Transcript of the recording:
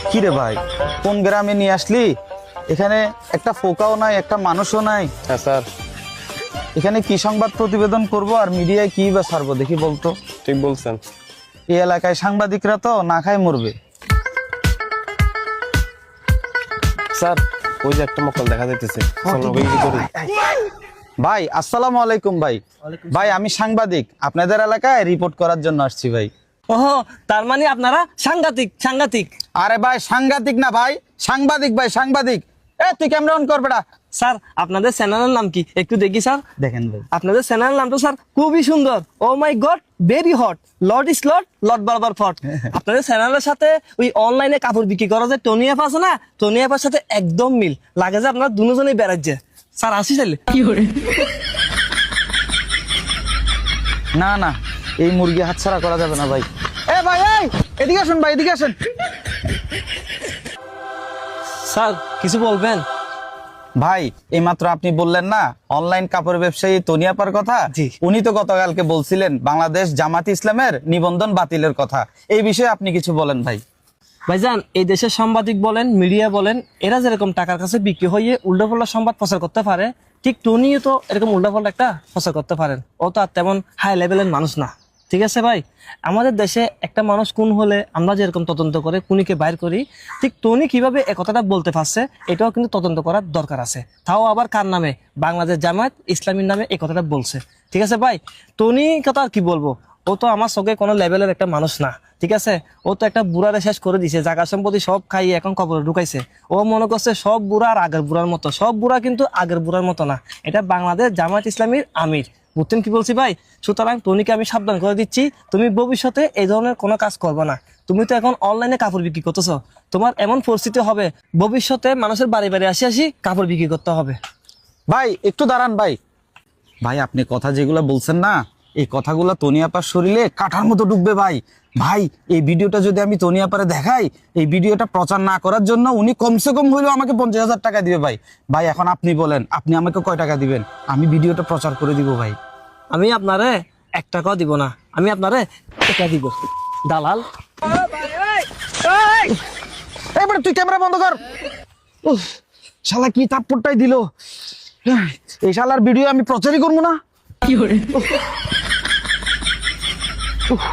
কি রে ভাই, কোন গ্রামে নিয়ে আসলি? এখানে একটা ফোকাও নাই, একটা মানুষও নাই। হ্যাঁ স্যার, এখানে কি সংবাদ প্রতিবেদন করব আর মিডিয়ায় কি বা ছাড়বো দেখি বলতো? ঠিক বলছেন। এই এলাকায় সাংবাদিকরা তো না খায় মরবে। স্যার, ওই যে একটা মক্কল দেখা যাইতেছে, চলো ওই কি করি। ভাই আসসালামু আলাইকুম। ভাই ভাই আমি সাংবাদিক, আপনাদের এলাকায় রিপোর্ট করার জন্য আসছি ভাই। ওহো, তার মানে আপনারা সাংঘাতিক সাংঘাতিক। আরে ভাই সাংঘাতিক না ভাই, সাংবাদিক ভাই, সাংবাদিক। এ তুই ক্যামেরা অন কর বেটা। স্যার আপনাদের চ্যানেলের নাম কি একটু দেখি স্যার? দেখেন ভাই, আপনাদের চ্যানেলের নামটা স্যার খুবই সুন্দর। Oh my god, very hot. Lord is lord, lord বারবার ফট। আপনাদের চ্যানেলের সাথে ওই অনলাইনে কাপড় বিক্রি করা যে টনি অ্যাপ আছে না, টনি অ্যাপের সাথে একদম মিল লাগে যে আপনারা দুজনেই বেড়াচ্ছে। স্যার আসি চাইলে কি করে? না না, এই মুরগি হাতছাড়া করা যাবে না ভাই। এ ভাই এই এদিকে আসুন ভাই, এদিকে আসুন। স্যার কিছু বলবেন? ভাই এইমাত্র আপনি বললেন না অনলাইন কাপড় ব্যবসায়ী তনিয়াপার কথা? জি। উনি তো গতকালকে বলছিলেন বাংলাদেশ জামাত ইসলামের নিবন্ধন বাতিলের কথা। এই বিষয়ে আপনি কিছু বলেন ভাই। ভাইজান, এই দেশের সাংবাদিক বলেন, মিডিয়া বলেন, এরা যেরকম টাকার কাছে বিক্রি হয়ে উল্টাপাল্টা সংবাদ প্রচার করতে পারে, ঠিক টনিও তো এরকম উল্টাপাল্টা একটা প্রচার করতে পারেন। ও তো আর তেমন হাই লেভেলের মানুষ না। ঠিক আছে ভাই, আমাদের দেশে একটা মানুষ কোন হলে আমরা যেরকম তদন্ত করে খুনিকে বাইর করি, ঠিক টনি কিভাবে এ কথাটা বলতে পারছে এটাও কিন্তু তদন্ত করার দরকার আছে। তাও আবার কার নামে? বাংলাদেশ জামায়াত ইসলামীর নামে এই কথাটা বলছে। ঠিক আছে ভাই, টনি কথা আর কি বলবো, ও তো আমার চোখে কোনো লেভেলের একটা মানুষ না। ঠিক আছে, ও তো একটা বুড়ারে শেষ করে দিছে, জায়গা সম্পত্তি সব খাইয়ে এখন কবরে ঢুকাইছে। ও মনে করছে সব বুড়া আর আগের বুড়ার মতো। সব বুড়া কিন্তু আগের বুড়ার মতো না। এটা বাংলাদেশ জামায়াত ইসলামীর আমির। বুঝছেন কি বলছি ভাই? সুতরাং টনিকে আমি সাবধান করে দিচ্ছি, তুমি ভবিষ্যতে এই ধরনের কোনো কাজ করবে না। তুমি তো এখন অনলাইনে কাপড় বিক্রি করতেছো, তোমার এমন পরিস্থিতি হবে ভবিষ্যতে মানুষের বাড়ি বাড়ি আসি কাপড় বিক্রি করতে হবে। ভাই একটু দাঁড়ান ভাই। ভাই আপনি কথা যেগুলো বলছেন না, এই কথাগুলো তনিয়াপার শরীরে কাঠার মতো ঢুকবে ভাই। ভাই এই ভিডিওটা যদি আমি তনিয়াপারে দেখাই, এই ভিডিওটা প্রচার না করার জন্য উনি কমসে কম হইলেও আমাকে 50,000 টাকা দিবে ভাই। ভাই এখন আপনি বলেন, আপনি আমাকে কয় টাকা দিবেন? আমি ভিডিওটা প্রচার করে দিব ভাই। আমি আপনারে 1 টাকাও দিব না, আমি আপনারে টাকা দিব। দালাল। এবারে তুই ক্যামেরা বন্ধ কর। উফ, শালা কি থাপ্পড়টাই দিল। এই শালার ভিডিও আমি প্রচারই করবো না। কি করে? উফ।